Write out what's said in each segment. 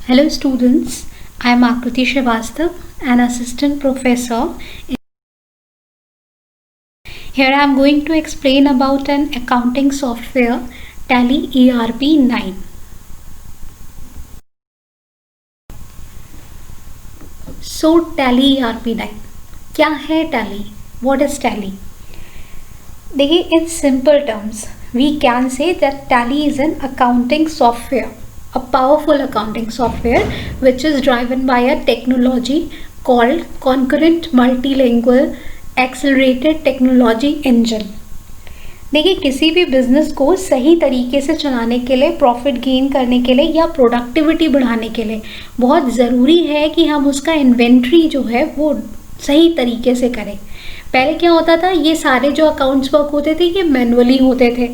Hello students, I am Akriti Srivastav, an assistant professor. Here I am going to explain about an accounting software, Tally ERP 9. So Tally ERP 9 क्या है Tally? What is Tally? देखिए, in simple terms, we can say that Tally is an accounting software, a powerful accounting software which is driven by a technology called concurrent multilingual accelerated technology engine. देखिए, किसी भी business को सही तरीके से चलाने के लिए, प्रॉफिट गेन करने के लिए या प्रोडक्टिविटी बढ़ाने के लिए बहुत ज़रूरी है कि हम उसका इन्वेंट्री जो है वो सही तरीके से करें। पहले क्या होता था, ये सारे जो अकाउंट्स वर्क होते थे ये मैनुअली होते थे,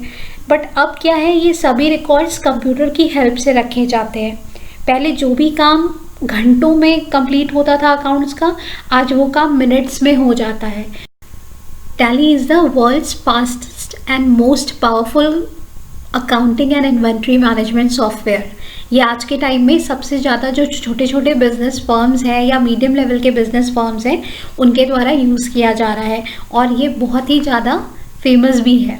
बट अब क्या है, ये सभी रिकॉर्ड्स कंप्यूटर की हेल्प से रखे जाते हैं। पहले जो भी काम घंटों में कंप्लीट होता था अकाउंट्स का, आज वो काम मिनट्स में हो जाता है। Tally is the world's fastest and most powerful accounting and inventory management software. ये आज के टाइम में सबसे ज़्यादा जो छोटे छोटे बिजनेस फर्म्स हैं या मीडियम लेवल के बिजनेस फर्म्स हैं उनके द्वारा यूज़ किया जा रहा है और ये बहुत ही ज़्यादा फेमस भी है।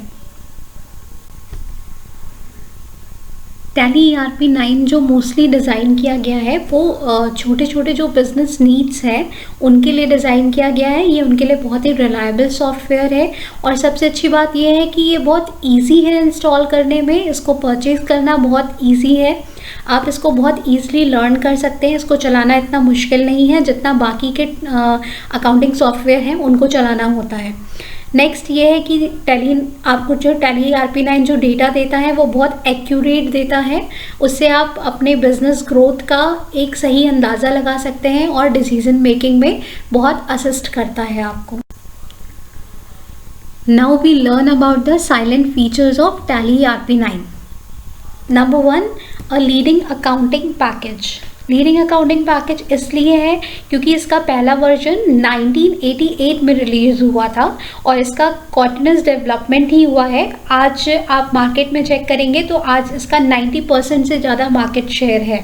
Tally ERP 9 जो मोस्टली डिज़ाइन किया गया है वो छोटे छोटे जो बिज़नेस नीड्स हैं उनके लिए डिज़ाइन किया गया है। ये उनके लिए बहुत ही रिलायबल सॉफ्टवेयर है और सबसे अच्छी बात ये है कि ये बहुत इजी है इंस्टॉल करने में, इसको परचेज़ करना बहुत इजी है। आप इसको बहुत ईज़िली लर्न कर सकते हैं, इसको चलाना इतना मुश्किल नहीं है जितना बाकी के अकाउंटिंग सॉफ्टवेयर हैं उनको चलाना होता है। नेक्स्ट ये है कि टैली आपको जो Tally ERP 9 जो डेटा देता है वो बहुत एक्यूरेट देता है, उससे आप अपने बिजनेस ग्रोथ का एक सही अंदाज़ा लगा सकते हैं और डिसीजन मेकिंग में बहुत असिस्ट करता है आपको। Now we learn about the silent features of Tally ERP 9. नंबर 1, a leading accounting package. Leading accounting package इसलिए है क्योंकि इसका पहला वर्जन 1988 में रिलीज़ हुआ था और इसका कॉन्टिन्यूस डेवलपमेंट ही हुआ है। आज आप मार्केट में चेक करेंगे तो आज इसका 90% से ज़्यादा मार्केट शेयर है।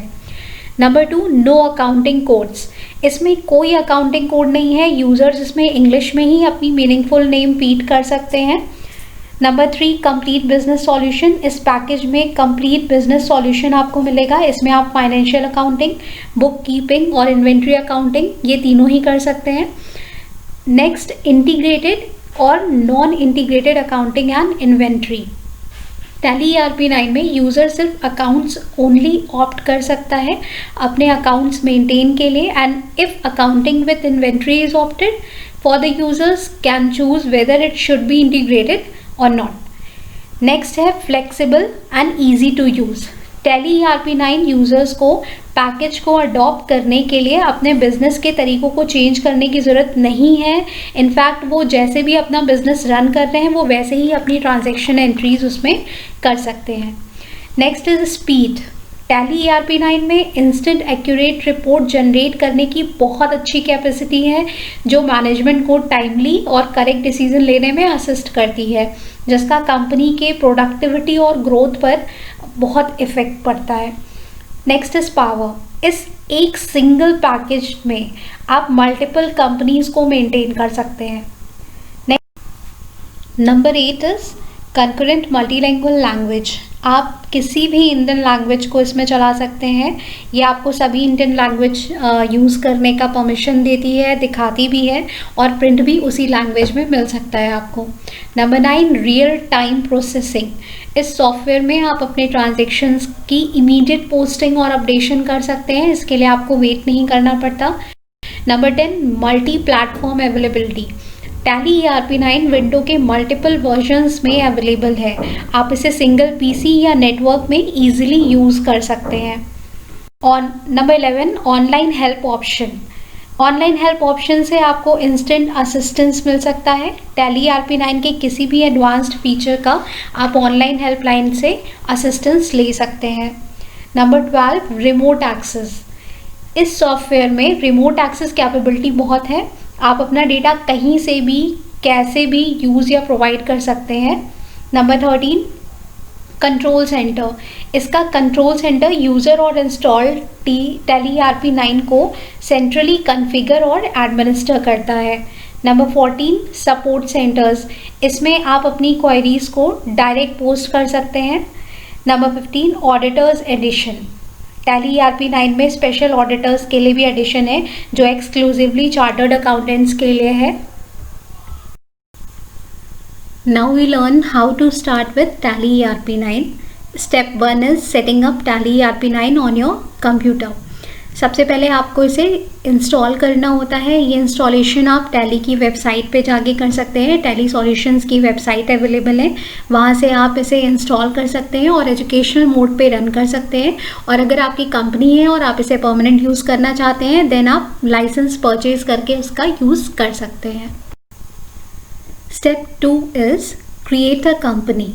Number 2, no accounting codes. इसमें कोई अकाउंटिंग कोड नहीं है, यूज़र्स इसमें इंग्लिश में ही अपनी मीनिंगफुल नेम फीड कर सकते हैं। Number 3, complete business solution. इस पैकेज में कंप्लीट बिजनेस सॉल्यूशन आपको मिलेगा। इसमें आप फाइनेंशियल अकाउंटिंग, बुक कीपिंग और इन्वेंट्री अकाउंटिंग ये तीनों ही कर सकते हैं। नेक्स्ट, इंटीग्रेटेड और non integrated accounting and inventory. Tally ERP 9 में यूज़र सिर्फ अकाउंट्स ओनली ऑप्ट कर सकता है अपने अकाउंट्स मेंटेन के लिए, and if accounting with inventory is opted for the users can choose whether it should be integrated और नॉट। नेक्स्ट है flexible and easy to use. Tally ERP 9 users को पैकेज को अडॉप्ट करने के लिए अपने बिजनेस के तरीक़ों को चेंज करने की ज़रूरत नहीं है। इनफैक्ट वो जैसे भी अपना बिजनेस रन कर रहे हैं वो वैसे ही अपनी ट्रांजैक्शन एंट्रीज उसमें कर सकते हैं। Next is speed. Tally ERP 9 में इंस्टेंट एक्यूरेट रिपोर्ट जनरेट करने की बहुत अच्छी कैपेसिटी है जो मैनेजमेंट को टाइमली और करेक्ट डिसीजन लेने में असिस्ट करती है, जिसका कंपनी के प्रोडक्टिविटी और ग्रोथ पर बहुत इफ़ेक्ट पड़ता है। Next is power. इस एक सिंगल पैकेज में आप मल्टीपल कंपनीज को मेंटेन कर सकते हैं। Number 8 is concurrent multilanguage language. आप किसी भी इंडियन लैंग्वेज को इसमें चला सकते हैं। ये आपको सभी इंडियन लैंग्वेज यूज़ करने का परमिशन देती है, दिखाती भी है और प्रिंट भी उसी लैंग्वेज में मिल सकता है आपको। Number 9, real time processing. इस सॉफ्टवेयर में आप अपने ट्रांजेक्शन्स की इमीडिएट पोस्टिंग और अपडेशन कर सकते हैं, इसके लिए आपको वेट नहीं करना पड़ता। Number 10, multi platform availability. Tally ERP 9 window के मल्टीपल वर्जन्स में अवेलेबल है। आप इसे सिंगल पीसी या नेटवर्क में इजीली यूज़ कर सकते हैं। और number 11, online help option. Online help option से आपको इंस्टेंट असिस्टेंस मिल सकता है। Tally ERP 9 के किसी भी एडवांस्ड फीचर का आप ऑनलाइन हेल्पलाइन से असिस्टेंस ले सकते हैं। Number 12, remote access. इस सॉफ्टवेयर में रिमोट एक्सेस कैपेबिलिटी बहुत है। आप अपना डेटा कहीं से भी कैसे भी यूज़ या प्रोवाइड कर सकते हैं। Number 13, control centre. इसका कंट्रोल सेंटर यूज़र और इंस्टॉल टैली ERP9 को सेंट्रली कॉन्फ़िगर और एडमिनिस्टर करता है। नंबर 14 सपोर्ट सेंटर्स, इसमें आप अपनी क्वेरीज को डायरेक्ट पोस्ट कर सकते हैं। Number 15 auditors addition, tally ERP9 में स्पेशल ऑडिटर्स के लिए भी एडिशन है जो एक्सक्लूसिवली चार्टर्ड अकाउंटेंट्स के लिए है। Now we learn how to start with Tally ERP9। Step 1 is setting up Tally ERP9 on your computer. सबसे पहले आपको इसे इंस्टॉल करना होता है। ये इंस्टॉलेशन आप टैली की वेबसाइट पे जाके कर सकते हैं। टैली सॉल्यूशंस की वेबसाइट अवेलेबल है, वहाँ से आप इसे इंस्टॉल कर सकते हैं और एजुकेशनल मोड पे रन कर सकते हैं। और अगर आपकी कंपनी है और आप इसे परमानेंट यूज़ करना चाहते हैं देन आप लाइसेंस परचेज करके उसका यूज़ कर सकते हैं। Step 2 is create a company.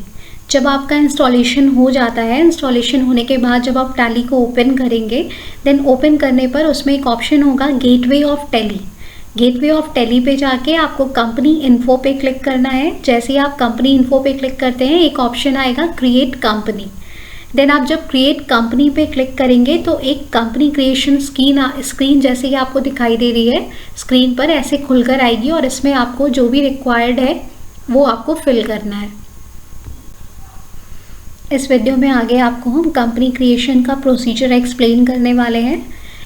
जब आपका इंस्टॉलेशन हो जाता है, इंस्टॉलेशन होने के बाद जब आप टैली को ओपन करेंगे देन ओपन करने पर उसमें एक ऑप्शन होगा gateway of tally. Gateway of tally पे जाके आपको कंपनी इन्फो पे क्लिक करना है। जैसे ही आप कंपनी इन्फो पे क्लिक करते हैं एक ऑप्शन आएगा क्रिएट कंपनी। देन आप जब क्रिएट कंपनी पे क्लिक करेंगे तो एक कंपनी क्रिएशन स्क्रीन जैसे ही आपको दिखाई दे रही है स्क्रीन पर ऐसे खुलकर आएगी और इसमें आपको जो भी रिक्वायर्ड है वो आपको फिल करना है। इस वीडियो में आगे आपको हम कंपनी क्रिएशन का प्रोसीजर एक्सप्लेन करने वाले हैं।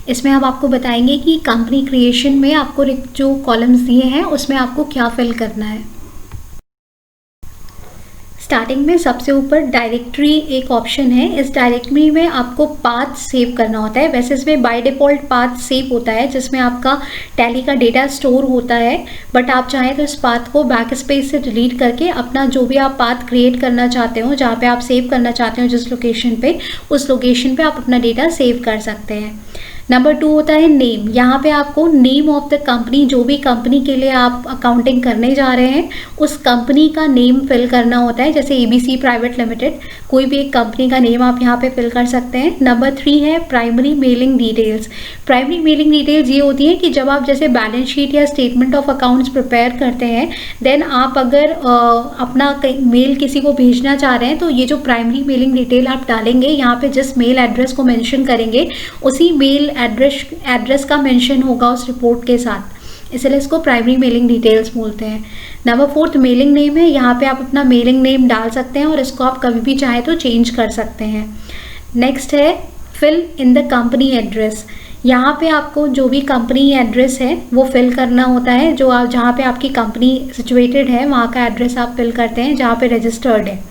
इसमें हम आपको बताएंगे कि कंपनी क्रिएशन में आपको जो कॉलम्स दिए हैं उसमें आपको क्या फिल करना है। स्टार्टिंग में सबसे ऊपर डायरेक्टरी एक ऑप्शन है। इस डायरेक्टरी में आपको पाथ सेव करना होता है। वैसे इसमें बाय डिफ़ॉल्ट पाथ सेव होता है जिसमें आपका टैली का डेटा स्टोर होता है, बट आप चाहें तो इस पाथ को बैक स्पेस से डिलीट करके अपना जो भी आप पाथ क्रिएट करना चाहते हो, जहाँ पे आप सेव करना चाहते हो जिस लोकेशन पे, उस लोकेशन पे आप अपना डेटा सेव कर सकते हैं। नंबर 2 होता है नेम। यहाँ पे आपको नेम ऑफ द कंपनी, जो भी कंपनी के लिए आप अकाउंटिंग करने जा रहे हैं उस कंपनी का नेम फिल करना होता है। जैसे ABC प्राइवेट लिमिटेड, कोई भी एक कंपनी का नेम आप यहाँ पे फिल कर सकते हैं। नंबर 3 है primary mailing details. Primary mailing details ये होती है कि जब आप जैसे बैलेंस शीट या स्टेटमेंट ऑफ अकाउंट्स प्रिपेयर करते हैं देन आप अगर अपना मेल किसी को भेजना चाह रहे हैं तो ये जो प्राइमरी मेलिंग डिटेल आप डालेंगे यहाँ पे जिस मेल एड्रेस को मेंशन करेंगे उसी मेल एड्रेस का मेंशन होगा उस रिपोर्ट के साथ, इसलिए इसको प्राइमरी मेलिंग डिटेल्स बोलते हैं। नंबर 4 मेलिंग नेम है। यहाँ पे आप अपना मेलिंग नेम डाल सकते हैं और इसको आप कभी भी चाहे तो चेंज कर सकते हैं। नेक्स्ट है fill in the company address. यहाँ पे आपको जो भी कंपनी एड्रेस है वो फिल करना होता है। जो आप जहाँ पे आपकी कंपनी सिचुएटेड है वहाँ का एड्रेस आप फिल करते हैं जहाँ पे रजिस्टर्ड है।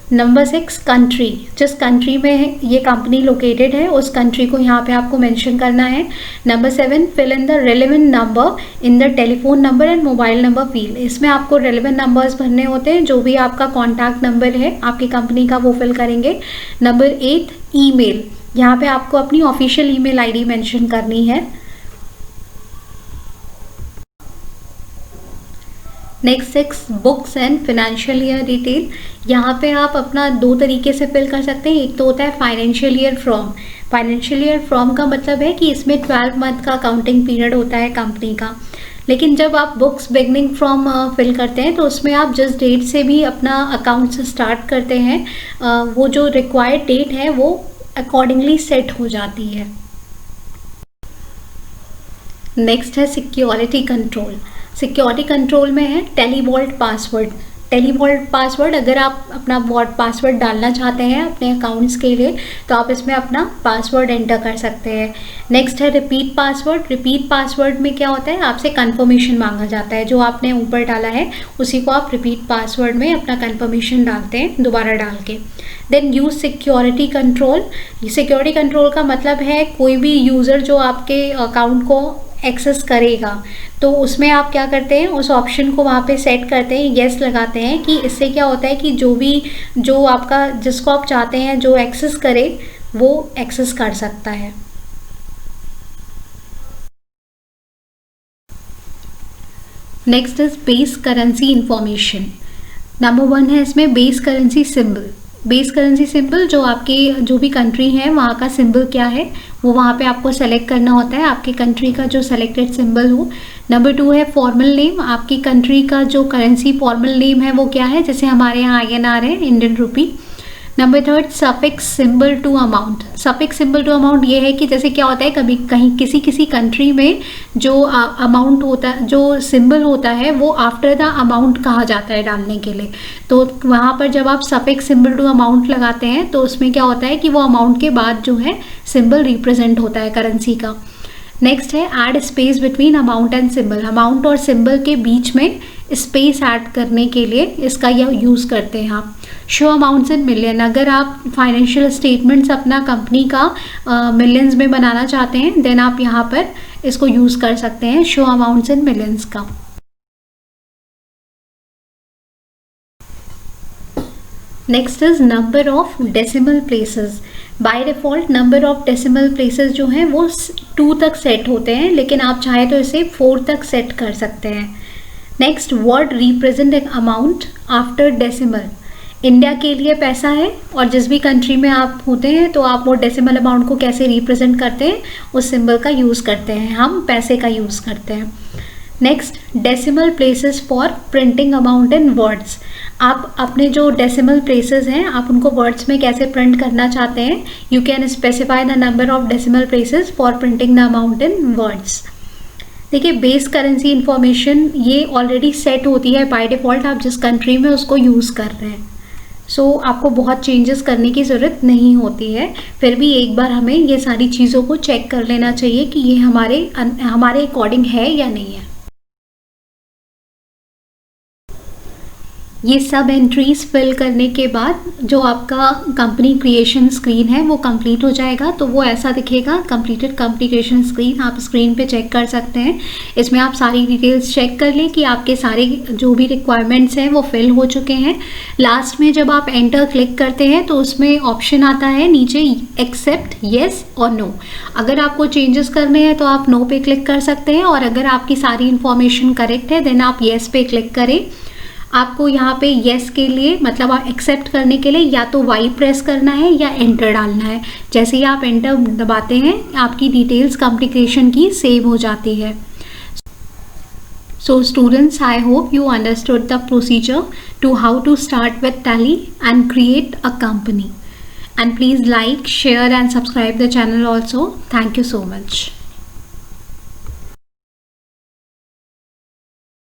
नंबर 6 कंट्री, जिस कंट्री में ये कंपनी लोकेटेड है उस कंट्री को यहाँ पे आपको मेंशन करना है। Number 7 fill in the relevant number in the telephone number and mobile number field. इसमें आपको रेलेवेंट नंबर्स भरने होते हैं, जो भी आपका कॉन्टैक्ट नंबर है आपकी कंपनी का वो फिल करेंगे। नंबर 8 ईमेल, यहाँ पे आपको अपनी ऑफिशियल ईमेल आईडी मेंशन करनी है। Next 6 books and financial year detail. यहाँ पे आप अपना 2 तरीके से फिल कर सकते हैं। एक तो होता है financial year from. Financial year from का मतलब है कि इसमें 12 मंथ का अकाउंटिंग पीरियड होता है कंपनी का। लेकिन जब आप बुक्स बिगनिंग फ्रॉम फिल करते हैं तो उसमें आप जिस डेट से भी अपना अकाउंट स्टार्ट करते हैं वो जो रिक्वायर्ड डेट है वो अकॉर्डिंगली सेट हो जाती है। नेक्स्ट है सिक्योरिटी कंट्रोल। सिक्योरिटी कंट्रोल में है Tally vault password. Tally vault password, अगर आप अपना वॉल्ट पासवर्ड डालना चाहते हैं अपने अकाउंट्स के लिए तो आप इसमें अपना पासवर्ड एंटर कर सकते हैं। नेक्स्ट है रिपीट पासवर्ड। रिपीट पासवर्ड में क्या होता है, आपसे कंफर्मेशन मांगा जाता है। जो आपने ऊपर डाला है उसी को आप रिपीट पासवर्ड में अपना कंफर्मेशन डालते हैं दोबारा डाल के। Then use security control. Security control का मतलब है कोई भी यूज़र जो आपके अकाउंट को एक्सेस करेगा तो उसमें आप क्या करते हैं, उस ऑप्शन को वहाँ पे सेट करते हैं, येस लगाते हैं कि इससे क्या होता है कि जो आपका जिसको आप चाहते हैं जो एक्सेस करे वो एक्सेस कर सकता है। Next is base currency information. Number 1 है इसमें base currency symbol. Base currency symbol जो आपकी जो भी कंट्री है वहाँ का सिंबल क्या है वो वहाँ पे आपको सेलेक्ट करना होता है, आपकी कंट्री का जो सेलेक्टेड सिंबल हो। नंबर 2 है फॉर्मल नेम। आपकी कंट्री का जो करेंसी फॉर्मल नेम है वो क्या है, जैसे हमारे यहाँ INR है, Indian rupee. Number third, suffix symbol to amount. Suffix symbol to amount ये है कि जैसे क्या होता है, कभी कहीं किसी कंट्री में जो अमाउंट होता है, जो सिंबल होता है, वो आफ्टर द अमाउंट कहा जाता है डालने के लिए। तो वहाँ पर जब आप सफिक्स सिंबल टू अमाउंट लगाते हैं तो उसमें क्या होता है कि वो अमाउंट के बाद जो है सिंबल रिप्रेजेंट होता है करेंसी का। नेक्स्ट है add space between amount and symbol. Amount और सिंबल के बीच में स्पेस ऐड करने के लिए इसका यह यूज़ करते हैं आप। Show amounts in million. अगर आप फाइनेंशियल स्टेटमेंट्स अपना कंपनी का मिलियंस में बनाना चाहते हैं देन आप यहाँ पर इसको यूज़ कर सकते हैं, शो अमाउंट्स इन मिलियंस का। Next is number of decimal places. By default number of decimal places जो हैं वो 2 तक सेट होते हैं, लेकिन आप चाहे तो इसे 4 तक सेट कर सकते हैं। Next, word represent an amount after decimal. India के लिए पैसा है और जिस भी कंट्री में आप होते हैं तो आप वो डेसिमल अमाउंट को कैसे रिप्रेजेंट करते हैं, उस सिंबल का यूज़ करते हैं, हम पैसे का यूज़ करते हैं। Next, decimal places for printing amount in words. आप अपने जो डेसिमल प्लेसेस हैं आप उनको वर्ड्स में कैसे प्रिंट करना चाहते हैं, you can specify the number of decimal places for printing the amount in words. देखिए, बेस करेंसी इंफॉर्मेशन ये ऑलरेडी सेट होती है बाय डिफ़ॉल्ट, आप जिस कंट्री में उसको यूज़ कर रहे हैं। सो आपको बहुत चेंजेस करने की ज़रूरत नहीं होती है। फिर भी एक बार हमें ये सारी चीज़ों को चेक कर लेना चाहिए कि ये हमारे अकॉर्डिंग है या नहीं है। ये सब एंट्रीज फिल करने के बाद जो आपका कंपनी क्रिएशन स्क्रीन है वो कंप्लीट हो जाएगा। तो वो ऐसा दिखेगा, कंप्लीटेड कंपनी क्रिएशन स्क्रीन। आप स्क्रीन पे चेक कर सकते हैं, इसमें आप सारी डिटेल्स चेक कर लें कि आपके सारे जो भी रिक्वायरमेंट्स हैं वो फिल हो चुके हैं। लास्ट में जब आप एंटर क्लिक करते हैं तो उसमें ऑप्शन आता है नीचे एक्सेप्ट, येस और नो। अगर आपको चेंजेस करने हैं तो आप नो पे क्लिक कर सकते हैं, और अगर आपकी सारी इन्फॉर्मेशन करेक्ट है देन आप येस पे क्लिक करें। आपको यहाँ पे येस के लिए मतलब आप एक्सेप्ट करने के लिए या तो वाई प्रेस करना है या एंटर डालना है। जैसे ही आप एंटर दबाते हैं आपकी डिटेल्स कंपनी क्रिएशन की सेव हो जाती है। So students, I hope you understood the procedure to how to start with Tally and create a company. And please like, share and subscribe the channel also. Thank you so much.